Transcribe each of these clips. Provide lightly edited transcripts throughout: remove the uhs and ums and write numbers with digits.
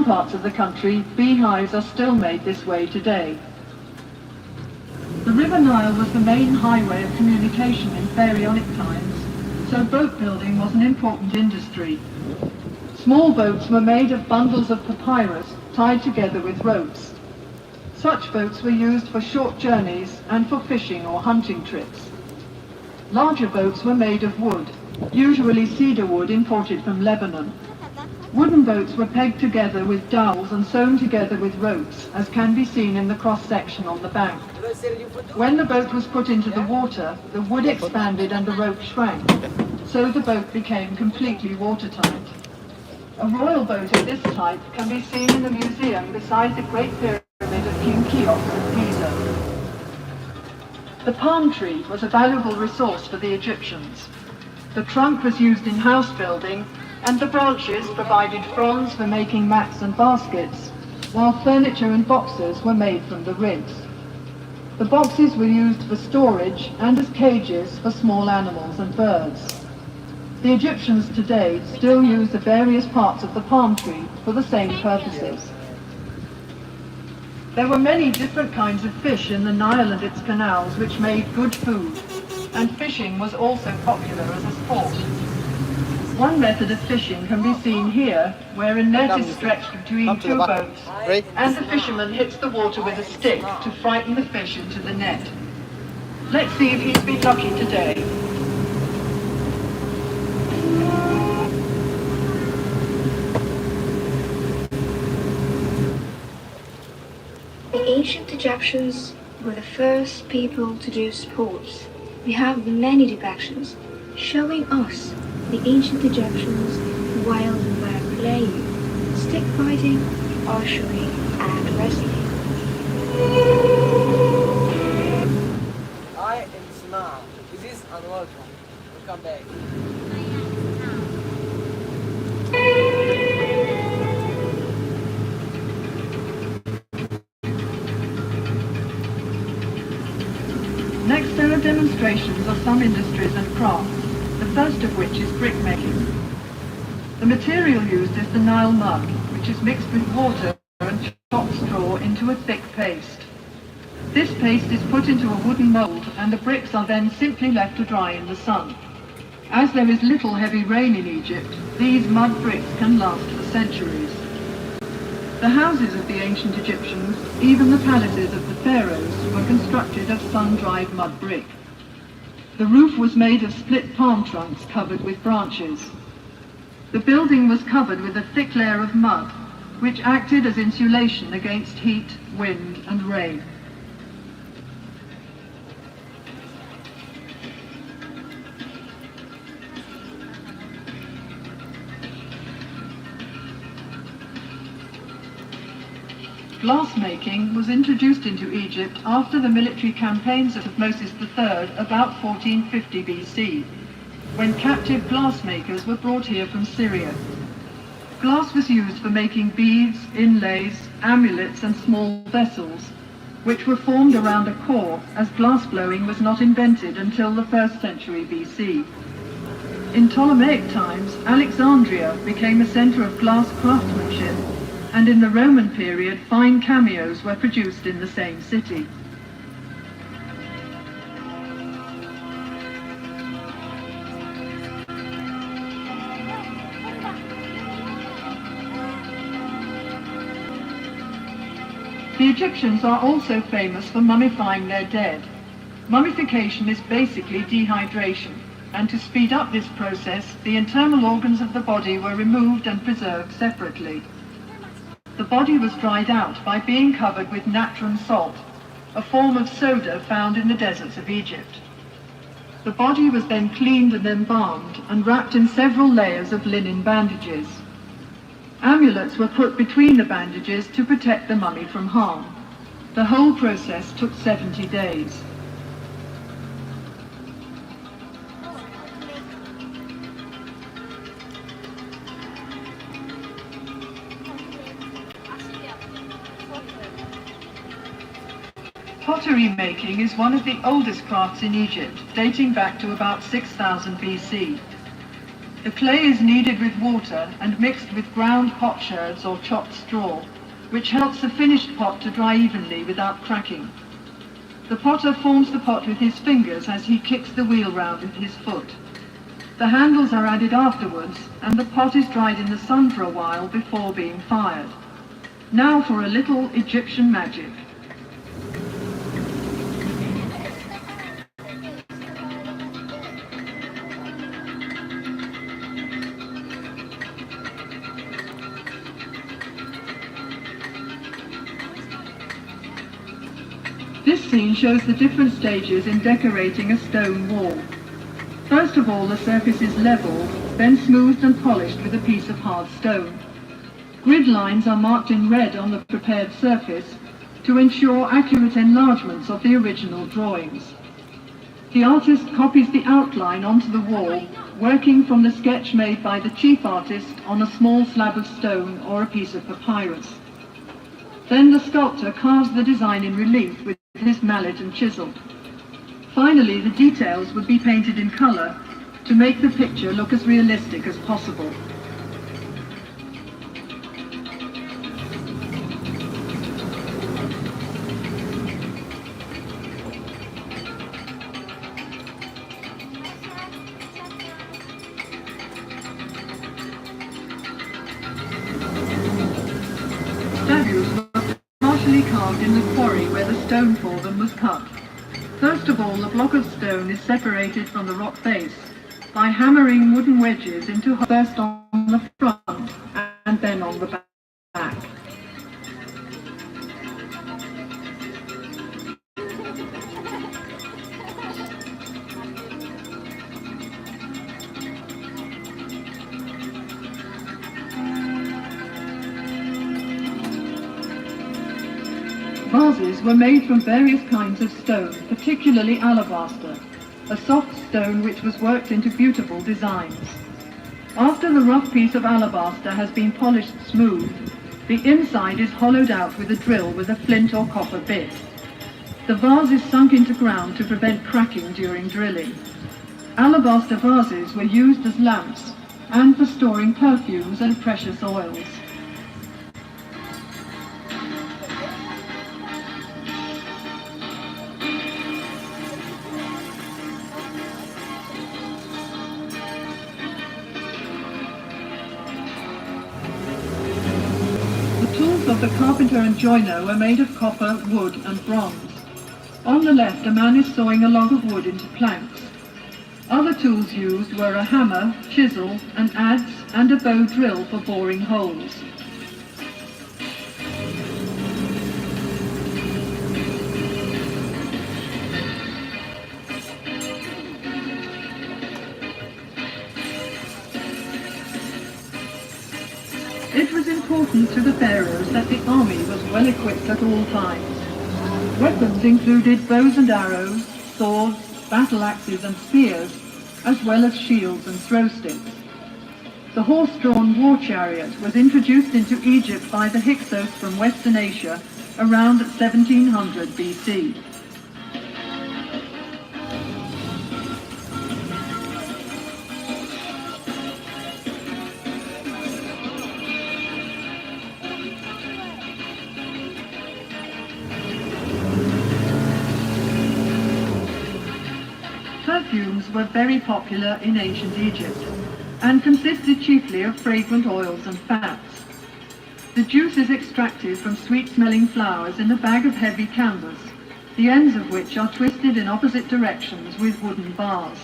parts of the country, beehives are still made this way today. The River Nile was the main highway of communication in pharaonic times, so boat building was an important industry. Small boats were made of bundles of papyrus tied together with ropes. Such boats were used for short journeys and for fishing or hunting trips. Larger boats were made of wood, usually cedar wood imported from Lebanon. Wooden boats were pegged together with dowels and sewn together with ropes, as can be seen in the cross-section on the bank. When the boat was put into the water, the wood expanded and the rope shrank, so the boat became completely watertight. A royal boat of this type can be seen in the museum beside the Great Pyramid of King Cheops of Giza. The palm tree was a valuable resource for the Egyptians. The trunk was used in house building, and the branches provided fronds for making mats and baskets, while furniture and boxes were made from the ribs. The boxes were used for storage and as cages for small animals and birds. The Egyptians today still use the various parts of the palm tree for the same purposes. There were many different kinds of fish in the Nile and its canals which made good food, and fishing was also popular as a sport. One method of fishing can be seen here, where a net is stretched between two boats, and the fisherman hits the water with a stick to frighten the fish into the net. Let's see if he's been lucky today. The ancient Egyptians were the first people to do sports. We have many depictions showing us the ancient Egyptians while they were playing stick fighting, archery, and wrestling. I am smart. This is unwelcome. Welcome back. Next there are demonstrations of some industries and crafts, the first of which is brickmaking. The material used is the Nile mud, which is mixed with water and chopped straw into a thick paste. This paste is put into a wooden mould and the bricks are then simply left to dry in the sun. As there is little heavy rain in Egypt, these mud bricks can last for centuries. The houses of the ancient Egyptians, even the palaces of the pharaohs, were constructed of sun-dried mud brick. The roof was made of split palm trunks covered with branches. The building was covered with a thick layer of mud, which acted as insulation against heat, wind, and rain. Glass-making was introduced into Egypt after the military campaigns of Moses III about 1450 BC, when captive glassmakers were brought here from Syria. Glass was used for making beads, inlays, amulets and small vessels, which were formed around a core, as glass blowing was not invented until the 1st century BC. In Ptolemaic times, Alexandria became a centre of glass craftsmanship, and in the Roman period, fine cameos were produced in the same city. The Egyptians are also famous for mummifying their dead. Mummification is basically dehydration, and to speed up this process, the internal organs of the body were removed and preserved separately. The body was dried out by being covered with natron salt, a form of soda found in the deserts of Egypt. The body was then cleaned and embalmed and wrapped in several layers of linen bandages. Amulets were put between the bandages to protect the mummy from harm. The whole process took 70 days. Pottery making is one of the oldest crafts in Egypt, dating back to about 6000 BC. The clay is kneaded with water and mixed with ground potsherds or chopped straw, which helps the finished pot to dry evenly without cracking. The potter forms the pot with his fingers as he kicks the wheel round with his foot. The handles are added afterwards, and the pot is dried in the sun for a while before being fired. Now for a little Egyptian magic. This scene shows the different stages in decorating a stone wall. First of all, the surface is leveled, then smoothed and polished with a piece of hard stone. Grid lines are marked in red on the prepared surface to ensure accurate enlargements of the original drawings. The artist copies the outline onto the wall, working from the sketch made by the chief artist on a small slab of stone or a piece of papyrus. Then the sculptor carves the design in relief with his mallet and chisel. Finally, the details would be painted in color to make the picture look as realistic as possible. Statues were partially carved in the quarry where the stone for them was cut. First of all, the block of stone is separated from the rock face by hammering wooden wedges into first on the front and then on the back. Vases were made from various kinds of stone, particularly alabaster, a soft stone which was worked into beautiful designs. After the rough piece of alabaster has been polished smooth, the inside is hollowed out with a drill with a flint or copper bit. The vase is sunk into ground to prevent cracking during drilling. Alabaster vases were used as lamps and for storing perfumes and precious oils. Of the carpenter and joiner were made of copper, wood and bronze. On the left, a man is sawing a log of wood into planks. Other tools used were a hammer, chisel, an adze and a bow drill for boring holes. It was important to the pharaohs that the army was well equipped at all times. Weapons included bows and arrows, swords, battle axes and spears, as well as shields and throw sticks. The horse-drawn war chariot was introduced into Egypt by the Hyksos from Western Asia around 1700 BC. Perfumes were very popular in ancient Egypt and consisted chiefly of fragrant oils and fats. The juice is extracted from sweet-smelling flowers in a bag of heavy canvas, the ends of which are twisted in opposite directions with wooden bars.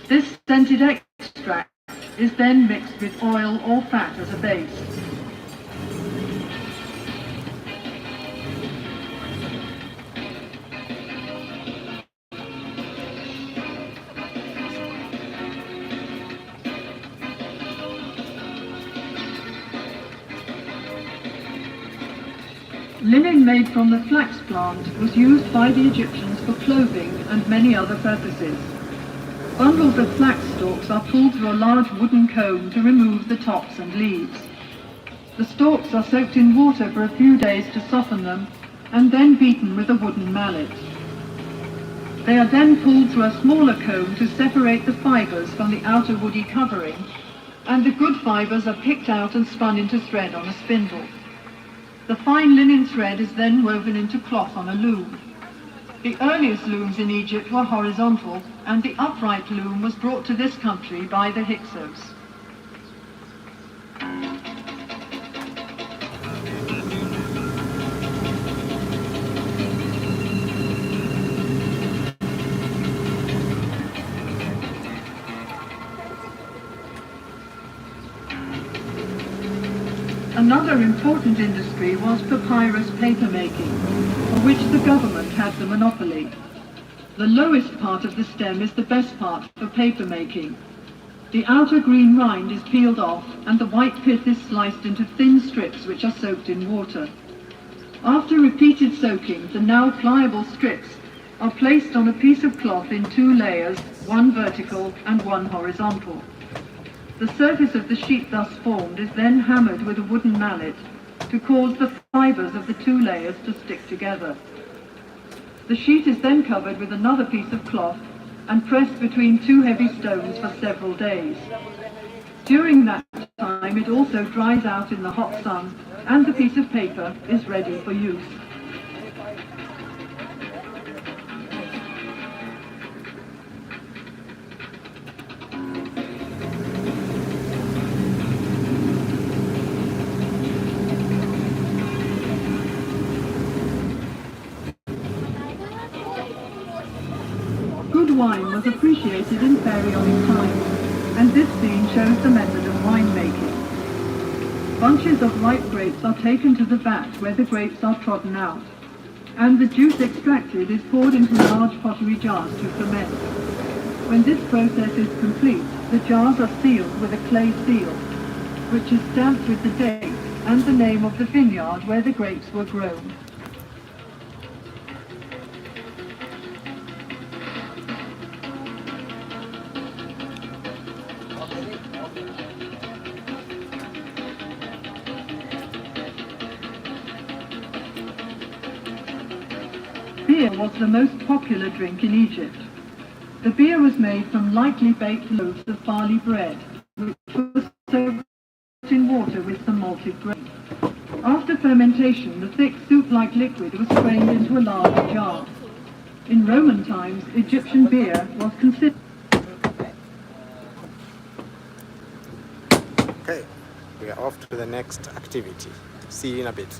This scented extract is then mixed with oil or fat as a base. Linen made from the flax plant was used by the Egyptians for clothing and many other purposes. Bundles of flax stalks are pulled through a large wooden comb to remove the tops and leaves. The stalks are soaked in water for a few days to soften them and then beaten with a wooden mallet. They are then pulled through a smaller comb to separate the fibers from the outer woody covering, and the good fibers are picked out and spun into thread on a spindle. The fine linen thread is then woven into cloth on a loom. The earliest looms in Egypt were horizontal, and the upright loom was brought to this country by the Hyksos. Another important industry was papyrus paper making, of which the government had the monopoly. The lowest part of the stem is the best part for paper making. The outer green rind is peeled off and the white pith is sliced into thin strips which are soaked in water. After repeated soaking, the now pliable strips are placed on a piece of cloth in 2 layers, one vertical and one horizontal. The surface of the sheet thus formed is then hammered with a wooden mallet to cause the fibers of the 2 layers to stick together. The sheet is then covered with another piece of cloth and pressed between 2 heavy stones for several days. During that time it also dries out in the hot sun and the piece of paper is ready for use. Good wine was appreciated in pharaonic times, and this scene shows the method of winemaking. Bunches of ripe grapes are taken to the vat where the grapes are trodden out, and the juice extracted is poured into large pottery jars to ferment. When this process is complete, the jars are sealed with a clay seal, which is stamped with the date and the name of the vineyard where the grapes were grown. Beer was the most popular drink in Egypt. The beer was made from lightly baked loaves of barley bread, which was soaked in water with some malted grain. After fermentation, the thick soup-like liquid was strained into a large jar. In Roman times, Egyptian beer was considered... Okay, we are off to the next activity. See you in a bit.